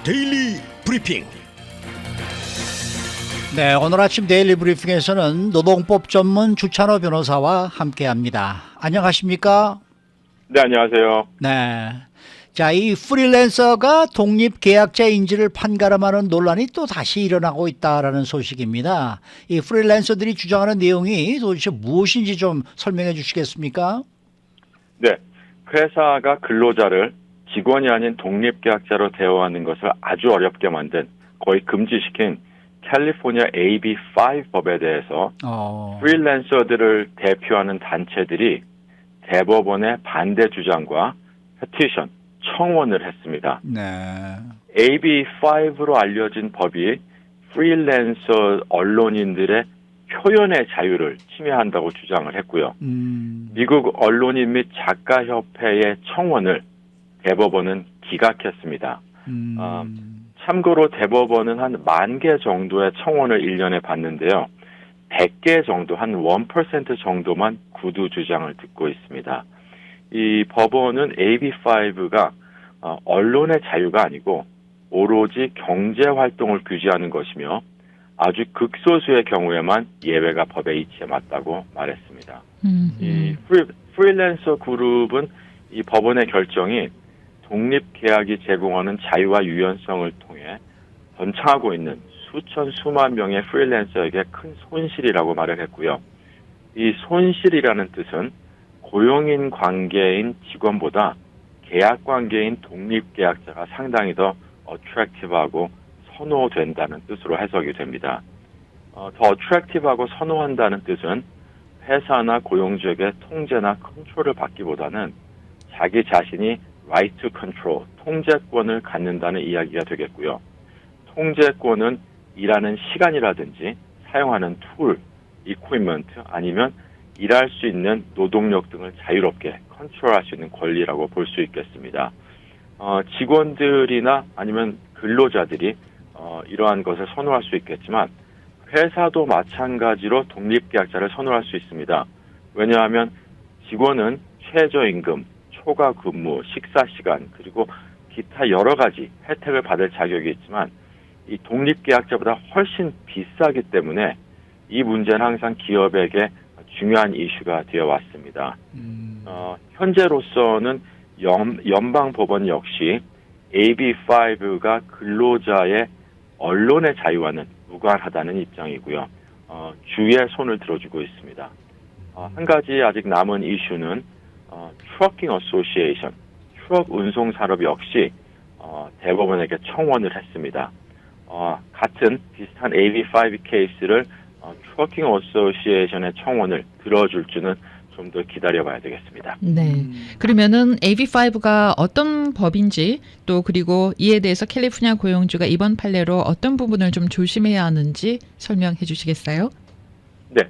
데일리 브리핑. 네, 오늘 아침 데일리 브리핑에서는 노동법 전문 주찬호 변호사와 함께합니다. 안녕하십니까? 네, 안녕하세요. 네. 자, 이 프리랜서가 독립계약자인지를 판가름하는 논란이 또 다시 일어나고 있다라는 소식입니다. 이 프리랜서들이 주장하는 내용이 도대체 무엇인지 좀 설명해 주시겠습니까? 네, 회사가 근로자를 직원이 아닌 독립계약자로 대우하는 것을 아주 어렵게 만든, 거의 금지시킨 캘리포니아 AB5 법에 대해서 프리랜서들을 대표하는 단체들이 대법원의 반대 주장과 페티션, 청원을 했습니다. 네. AB5로 알려진 법이 프리랜서 언론인들의 표현의 자유를 침해한다고 주장을 했고요. 미국 언론인 및 작가협회의 청원을 대법원은 기각했습니다. 참고로 대법원은 한 10,000개 정도의 청원을 1년에 받는데요. 100개 정도, 한 1% 정도만 구두 주장을 듣고 있습니다. 이 법원은 AB5가 언론의 자유가 아니고 오로지 경제활동을 규제하는 것이며 아주 극소수의 경우에만 예외가 법의 이치에 맞다고 말했습니다. 이 프리랜서 그룹은 이 법원의 결정이 독립계약이 제공하는 자유와 유연성을 통해 번창하고 있는 수천 수만 명의 프리랜서에게 큰 손실이라고 말을 했고요. 이 손실이라는 뜻은 고용인 관계인 직원보다 계약 관계인 독립계약자가 상당히 더 어트랙티브하고 선호된다는 뜻으로 해석이 됩니다. 더 어트랙티브하고 선호한다는 뜻은 회사나 고용주에게 통제나 컨트롤을 받기보다는 자기 자신이 right to control, 통제권을 갖는다는 이야기가 되겠고요. 통제권은 일하는 시간이라든지 사용하는 툴, equipment 아니면 일할 수 있는 노동력 등을 자유롭게 컨트롤할 수 있는 권리라고 볼 수 있겠습니다. 직원들이나 아니면 근로자들이 이러한 것을 선호할 수 있겠지만 회사도 마찬가지로 독립계약자를 선호할 수 있습니다. 왜냐하면 직원은 최저임금, 초과 근무, 식사시간 그리고 기타 여러 가지 혜택을 받을 자격이 있지만 이 독립계약자보다 훨씬 비싸기 때문에 이 문제는 항상 기업에게 중요한 이슈가 되어 왔습니다. 현재로서는 연방법원 역시 AB5가 근로자의 언론의 자유와는 무관하다는 입장이고요. 주의 손을 들어주고 있습니다. 한 가지 아직 남은 이슈는 트러킹 어소시에이션, 트럭 운송 산업 역시 대법원에게 청원을 했습니다. 같은 비슷한 AB5 케이스를 트러킹 어소시에이션의 청원을 들어줄지는 좀 더 기다려봐야 되겠습니다. 네. 그러면은 AB5가 어떤 법인지 또 그리고 이에 대해서 캘리포니아 고용주가 이번 판례로 어떤 부분을 좀 조심해야 하는지 설명해 주시겠어요? 네.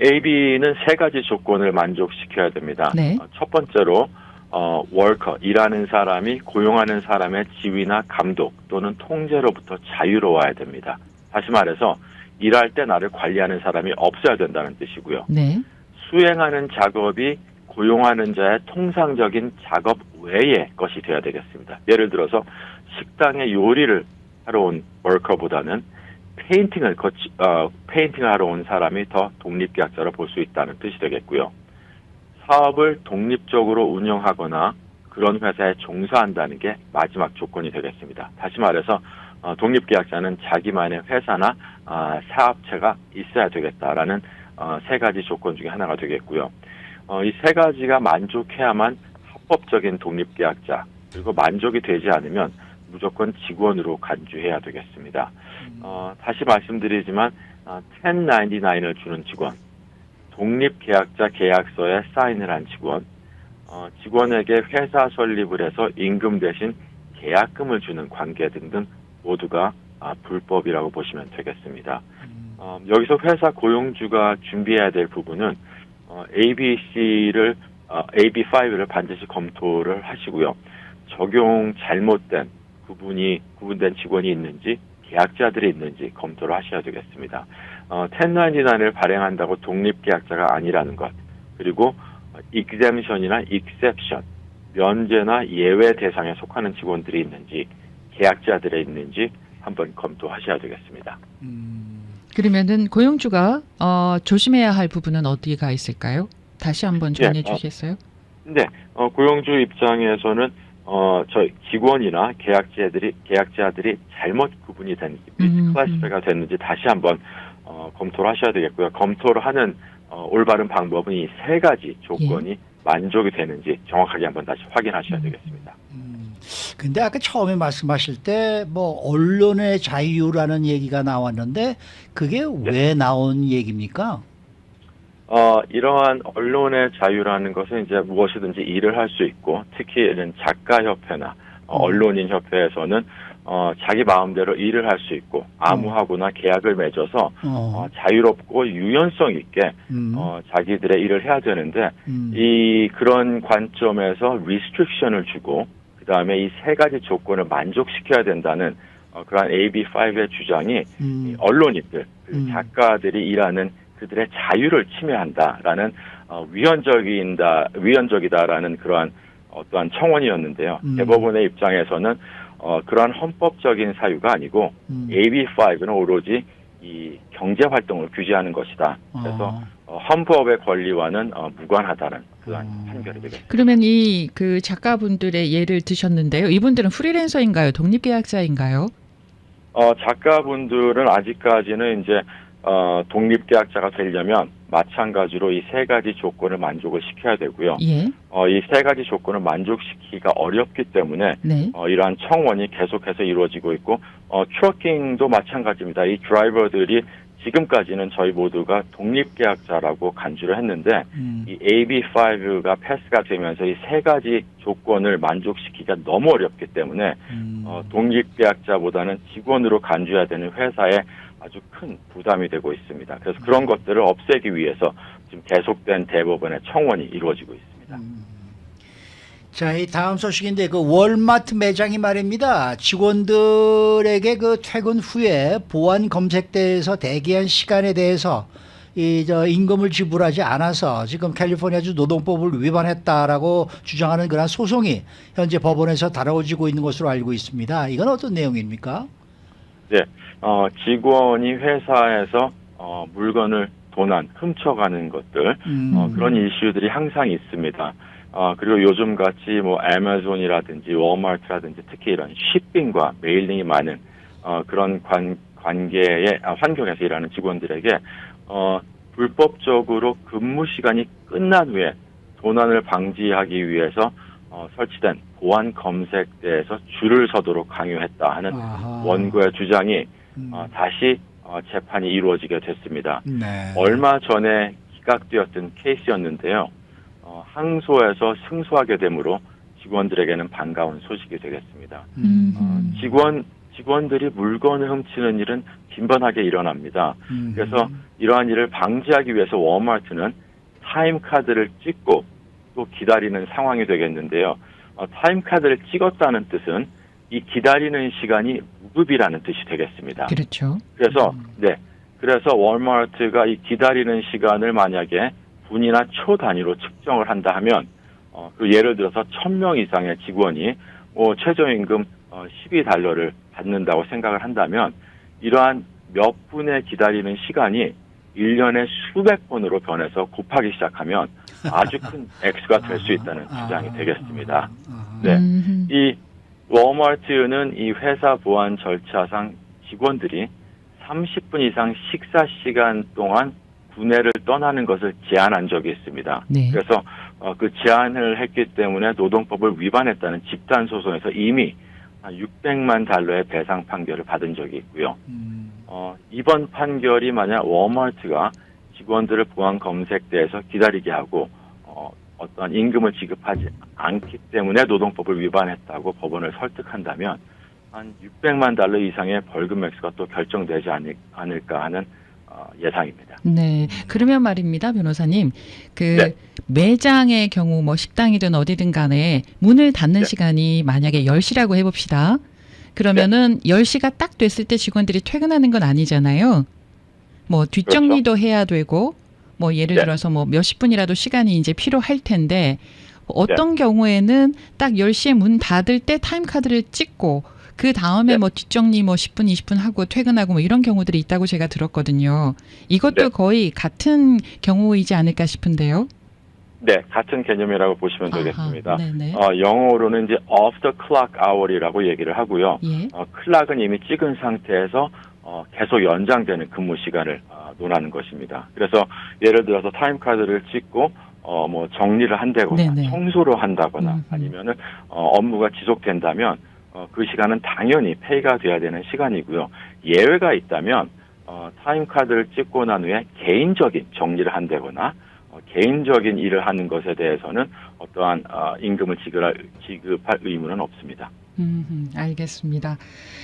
AB는 3가지 조건을 만족시켜야 됩니다. 네. 첫 번째로 워커, 일하는 사람이 고용하는 사람의 지위나 감독 또는 통제로부터 자유로워야 됩니다. 다시 말해서 일할 때 나를 관리하는 사람이 없어야 된다는 뜻이고요. 네. 수행하는 작업이 고용하는 자의 통상적인 작업 외의 것이 되어야 되겠습니다. 예를 들어서 식당에 요리를 하러 온 워커보다는 페인팅을 하러 온 사람이 더 독립계약자로 볼 수 있다는 뜻이 되겠고요. 사업을 독립적으로 운영하거나 그런 회사에 종사한다는 게 마지막 조건이 되겠습니다. 다시 말해서 독립계약자는 자기만의 회사나 사업체가 있어야 되겠다라는 3가지 조건 중에 하나가 되겠고요. 이 3가지가 만족해야만 합법적인 독립계약자, 그리고 만족이 되지 않으면 무조건 직원으로 간주해야 되겠습니다. 다시 말씀드리지만 1099을 주는 직원, 독립계약자 계약서에 사인을 한 직원, 직원에게 회사 설립을 해서 임금 대신 계약금을 주는 관계 등등 모두가 불법이라고 보시면 되겠습니다. 여기서 회사 고용주가 준비해야 될 부분은 AB5를 반드시 검토를 하시고요. 적용 잘못된 구분된 직원이 있는지 계약자들이 있는지 검토를 하셔야 되겠습니다. 1099을 발행한다고 독립계약자가 아니라는 것, 그리고 exemption이나 exception, 면제나 예외 대상에 속하는 직원들이 있는지, 계약자들에 있는지 한번 검토하셔야 되겠습니다. 그러면은 고용주가 조심해야 할 부분은 어디가 있을까요? 다시 한번 정리해 주시겠어요? 네, 고용주 입장에서는 저희 직원이나 계약자들이 잘못 구분이 됐는지, 미스클래시파이가 됐는지 다시 한번 검토를 하셔야 되겠고요. 검토를 하는 올바른 방법은 이 세 가지 조건이 만족이 되는지 정확하게 한번 다시 확인하셔야 되겠습니다. 근데 아까 처음에 말씀하실 때 뭐 언론의 자유라는 얘기가 나왔는데 그게 왜 나온 얘기입니까? 이러한 언론의 자유라는 것은 이제 무엇이든지 일을 할 수 있고, 특히 이런 작가협회나 언론인 협회에서는 자기 마음대로 일을 할 수 있고, 암호하거나 계약을 맺어서 자유롭고 유연성 있게 자기들의 일을 해야 되는데, 그런 관점에서 리스트릭션을 주고, 그 다음에 이 세 가지 조건을 만족시켜야 된다는 그러한 AB5의 주장이 언론인들, 작가들이 일하는 그들의 자유를 침해한다라는 위헌적이다라는 그러한 어떠한 청원이었는데요. 대법원의 입장에서는 그러한 헌법적인 사유가 아니고 AB5는 오로지 이 경제 활동을 규제하는 것이다. 그래서 헌법의 권리와는 무관하다는 그런 판결이 되겠습니다. 그러면 이 그 작가분들의 예를 드셨는데요. 이분들은 프리랜서인가요? 독립계약자인가요? 작가분들은 아직까지는 이제 독립계약자가 되려면 마찬가지로 이 세 가지 조건을 만족을 시켜야 되고요. 예. 이 세 가지 조건을 만족시키기가 어렵기 때문에 네. 이러한 청원이 계속해서 이루어지고 있고, 트러킹도 마찬가지입니다. 이 드라이버들이 지금까지는 저희 모두가 독립계약자라고 간주를 했는데, 이 AB5가 패스가 되면서 이 세 가지 조건을 만족시키기가 너무 어렵기 때문에 독립계약자보다는 직원으로 간주해야 되는 회사에 아주 큰 부담이 되고 있습니다. 그래서 그런 것들을 없애기 위해서 지금 계속된 대법원의 청원이 이루어지고 있습니다. 자, 이 다음 소식인데 그 월마트 매장이 말입니다. 직원들에게 그 퇴근 후에 보안 검색대에서 대기한 시간에 대해서 임금을 지불하지 않아서 지금 캘리포니아주 노동법을 위반했다라고 주장하는 그런 소송이 현재 법원에서 다뤄지고 있는 것으로 알고 있습니다. 이건 어떤 내용입니까? 네, 직원이 회사에서 물건을 훔쳐가는 것들, 그런 이슈들이 항상 있습니다. 그리고 요즘 같이 뭐 애마존이라든지 월마트라든지 특히 이런 shipping과 메일링이 많은 그런 관계의 환경에서 일하는 직원들에게 불법적으로 근무 시간이 끝난 후에 도난을 방지하기 위해서 설치된 보안 검색대에서 줄을 서도록 강요했다 하는 원고의 주장이 다시 재판이 이루어지게 됐습니다. 네. 얼마 전에 기각되었던 케이스였는데요. 항소에서 승소하게 되므로 직원들에게는 반가운 소식이 되겠습니다. 직원들이 물건을 훔치는 일은 빈번하게 일어납니다. 그래서 이러한 일을 방지하기 위해서 월마트는 타임카드를 찍고 또 기다리는 상황이 되겠는데요. 타임카드를 찍었다는 뜻은 이 기다리는 시간이 무급이라는 뜻이 되겠습니다. 그렇죠. 그래서 월마트가 이 기다리는 시간을 만약에 분이나 초 단위로 측정을 한다 하면 예를 들어서 1,000명 이상의 직원이 최저임금 $12를 받는다고 생각을 한다면 이러한 몇 분의 기다리는 시간이 1년에 수백 번으로 변해서 곱하기 시작하면 아주 큰 액수가 될 수 있다는 주장이 되겠습니다. 네, 이 월마트는 이 회사 보안 절차상 직원들이 30분 이상 식사 시간 동안 구내를 떠나는 것을 제한한 적이 있습니다. 네. 그래서 그 제한을 했기 때문에 노동법을 위반했다는 집단 소송에서 이미 $600만 배상 판결을 받은 적이 있고요. 이번 판결이 만약 월마트가 직원들을 보안 검색대에서 기다리게 하고 어떠한 임금을 지급하지 않기 때문에 노동법을 위반했다고 법원을 설득한다면 한 $600만 이상의 벌금 액수가 또 결정되지 않을까 하는 예상입니다. 네. 그러면 말입니다, 변호사님. 네. 매장의 경우 뭐 식당이든 어디든 간에 문을 닫는 시간이 만약에 10시라고 해봅시다. 그러면은 10시가 딱 됐을 때 직원들이 퇴근하는 건 아니잖아요. 뭐 뒷정리도 해야 되고 뭐 예를 들어서 뭐 몇십 분이라도 시간이 이제 필요할 텐데 어떤 경우에는 딱 10시에 문 닫을 때 타임카드를 찍고 그 다음에 네. 뭐 뒷정리 뭐 10분, 20분 하고 퇴근하고 뭐 이런 경우들이 있다고 제가 들었거든요. 이것도 네. 거의 같은 경우이지 않을까 싶은데요. 네, 같은 개념이라고 보시면 되겠습니다. 아하, 네네. 영어로는 이제 off the clock hour이라고 얘기를 하고요. 예. 클락은 이미 찍은 상태에서 계속 연장되는 근무 시간을 논하는 것입니다. 그래서 예를 들어서 타임카드를 찍고 뭐 정리를 한다거나 네네. 청소를 한다거나 음흠. 아니면은 업무가 지속된다면 그 시간은 당연히 페이가 돼야 되는 시간이고요. 예외가 있다면 타임카드를 찍고 난 후에 개인적인 정리를 한다거나 개인적인 일을 하는 것에 대해서는 어떠한 임금을 지급할 의무는 없습니다. 알겠습니다.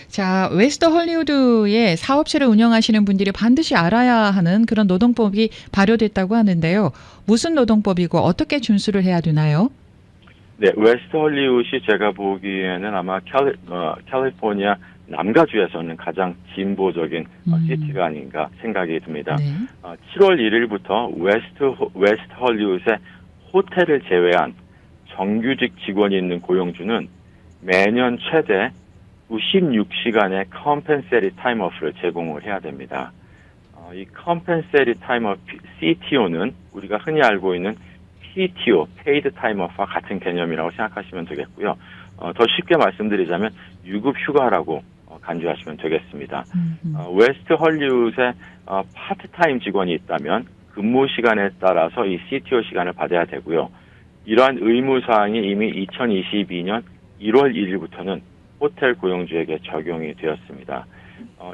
자, 웨스트 헐리우드의 사업체를 운영하시는 분들이 반드시 알아야 하는 그런 노동법이 발효됐다고 하는데요. 무슨 노동법이고 어떻게 준수를 해야 되나요? 네, 웨스트 헐리우드이 제가 보기에는 아마 캘리포니아 남가주에서는 가장 진보적인 시티가 아닌가 생각이 듭니다. 네. 7월 1일부터 웨스트 헐리우드의 호텔을 제외한 정규직 직원이 있는 고용주는 매년 최대 96시간의 컴펜세리 타임오프를 제공을 해야 됩니다. 이 컴펜세리 타임오프 CTO는 우리가 흔히 알고 있는 PTO, 페이드 타임오프와 같은 개념이라고 생각하시면 되겠고요. 더 쉽게 말씀드리자면 유급 휴가라고 간주하시면 되겠습니다. 웨스트 헐리우드에 파트타임 직원이 있다면 근무 시간에 따라서 이 CTO 시간을 받아야 되고요. 이러한 의무사항이 이미 2022년 1월 1일부터는 호텔 고용주에게 적용이 되었습니다.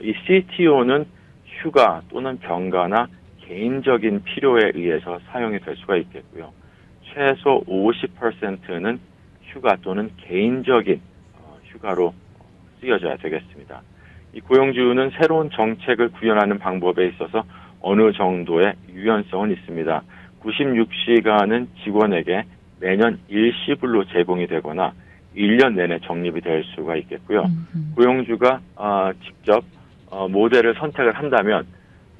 이 CTO는 휴가 또는 병가나 개인적인 필요에 의해서 사용이 될 수가 있겠고요. 최소 50%는 휴가 또는 개인적인 휴가로 쓰여져야 되겠습니다. 이 고용주는 새로운 정책을 구현하는 방법에 있어서 어느 정도의 유연성은 있습니다. 96시간은 직원에게 매년 일시불로 제공이 되거나 1년 내내 적립이 될 수가 있겠고요. 고용주가 직접 모델을 선택을 한다면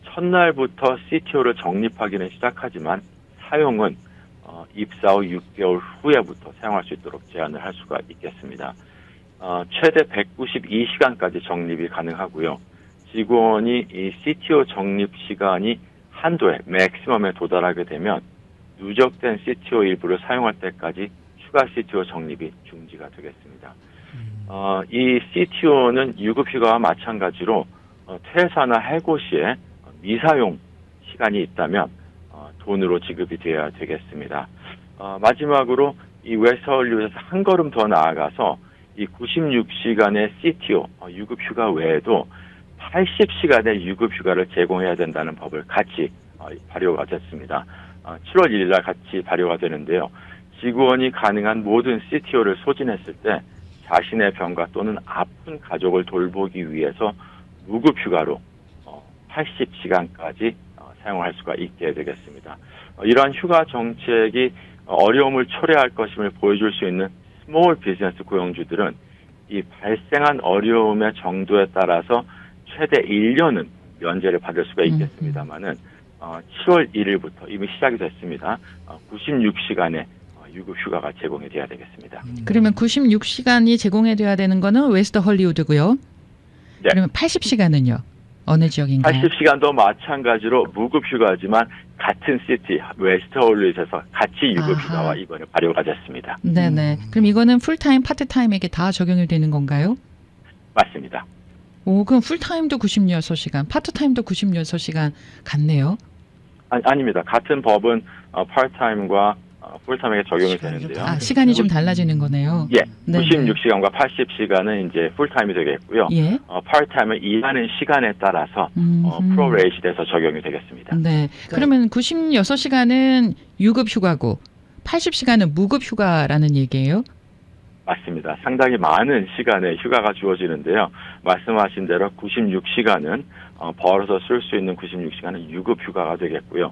첫날부터 CTO를 적립하기는 시작하지만 사용은 입사 후 6개월 후에부터 사용할 수 있도록 제한을 할 수가 있겠습니다. 최대 192시간까지 적립이 가능하고요. 직원이 이 CTO 적립 시간이 한도에 맥시멈에 도달하게 되면 누적된 CTO 일부를 사용할 때까지 추가 CTO 적립이 중지가 되겠습니다. 이 CTO는 유급휴가와 마찬가지로 퇴사나 해고 시에 미사용 시간이 있다면 돈으로 지급이 되어야 되겠습니다. 마지막으로 이 웨스트 헐리우드에서 한 걸음 더 나아가서 이 96시간의 CTO 유급휴가 외에도 80시간의 유급휴가를 제공해야 된다는 법을 같이 발효가 됐습니다. 7월 1일 날 같이 발효가 되는데요. 직원이 가능한 모든 CTO를 소진했을 때 자신의 병가 또는 아픈 가족을 돌보기 위해서 무급휴가로 80시간까지 사용할 수가 있게 되겠습니다. 이러한 휴가 정책이 어려움을 초래할 것임을 보여줄 수 있는 스몰 비즈니스 고용주들은 이 발생한 어려움의 정도에 따라서 최대 1년은 면제를 받을 수가 있겠습니다만은 7월 1일부터 이미 시작이 됐습니다. 96시간의 유급 휴가가 제공이 돼야 되겠습니다. 그러면 96시간이 제공해줘야 되는 거는 웨스트 헐리우드고요. 네. 그러면 80시간은요? 어느 지역인가요? 80시간도 마찬가지로 무급 휴가지만 같은 시티 웨스트 헐리우드에서 같이 유급 휴가와 이번에 발효가 됐습니다. 네네. 그럼 이거는 풀타임, 파트타임에게 다 적용이 되는 건가요? 맞습니다. 오, 그럼 풀타임도 96시간, 파트타임도 96시간 같네요. 아닙니다. 같은 법은 파트타임과 풀타임에게 적용이 되는데요. 시간이 좀 달라지는 거네요. 예, 네네. 96시간과 80시간은 이제 풀타임이 되겠고요. 예. 파트타임은 일하는 시간에 따라서 프로레이시 돼서 적용이 되겠습니다. 네. 그러면 96시간은 유급 휴가고 80시간은 무급 휴가라는 얘기예요? 맞습니다. 상당히 많은 시간의 휴가가 주어지는데요. 말씀하신 대로 96시간은 벌어서 쓸 수 있는 96시간은 유급 휴가가 되겠고요.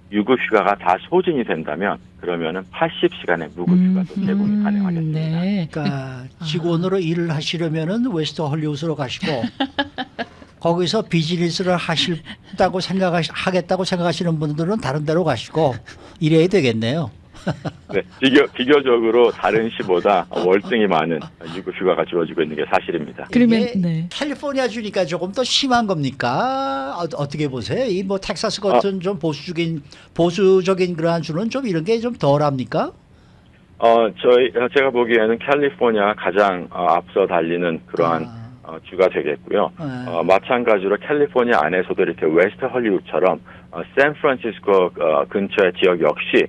유급 휴가가 다 소진이 된다면 그러면은 80시간의 무급 휴가도 제공이 가능하겠습니다. 네. 그러니까 직원으로 일을 하시려면은 웨스트 헐리우드로 가시고 거기서 비즈니스를 하겠다고 생각하시는 분들은 다른 데로 가시고 이래야 되겠네요. 네, 비교적으로 다른 시보다 월등히 많은 유급휴가가 주어지고 있는 게 사실입니다. 그러면 이게 네. 캘리포니아 주니까 조금 더 심한 겁니까? 어떻게 보세요? 이 뭐 텍사스 같은 좀 보수적인 그러한 주는 좀 이런 게 좀 덜합니까? 제가 보기에는 캘리포니아가 가장 앞서 달리는 그러한 주가 되겠고요. 마찬가지로 캘리포니아 안에서도 이렇게 웨스트 헐리우드처럼 샌프란시스코 근처의 지역 역시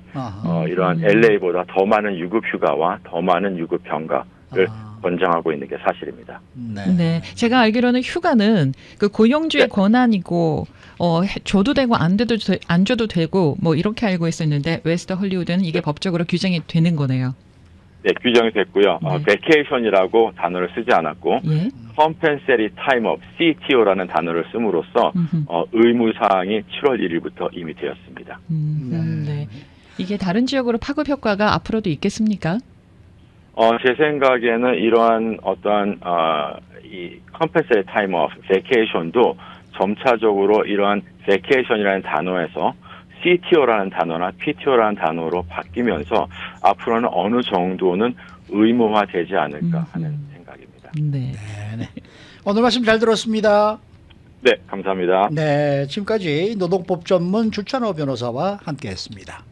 이러한 LA보다 더 많은 유급휴가와 더 많은 유급병가를 권장하고 있는 게 사실입니다. 네. 제가 알기로는 휴가는 그 고용주의 네. 권한이고 줘도 되고 안 줘도 되고 뭐 이렇게 알고 있었는데 웨스트 헐리우드는 이게 법적으로 규정이 되는 거네요. 네, 규정이 됐고요. 네. 베케이션이라고 단어를 쓰지 않았고 예. 컴펜세리 타임업 CTO라는 단어를 씀으로써 의무 사항이 7월 1일부터 이미 되었습니다. 네. 이게 다른 지역으로 파급 효과가 앞으로도 있겠습니까? 제 생각에는 이러한 어떠한 이 컴펜세리 타임업, 베케이션도 점차적으로 이러한 베케이션이라는 단어에서 CTO라는 단어나 PTO라는 단어로 바뀌면서 앞으로는 어느 정도는 의무화되지 않을까 하는 생각입니다. 네. 네. 오늘 말씀 잘 들었습니다. 네, 감사합니다. 네, 지금까지 노동법 전문 주찬호 변호사와 함께했습니다.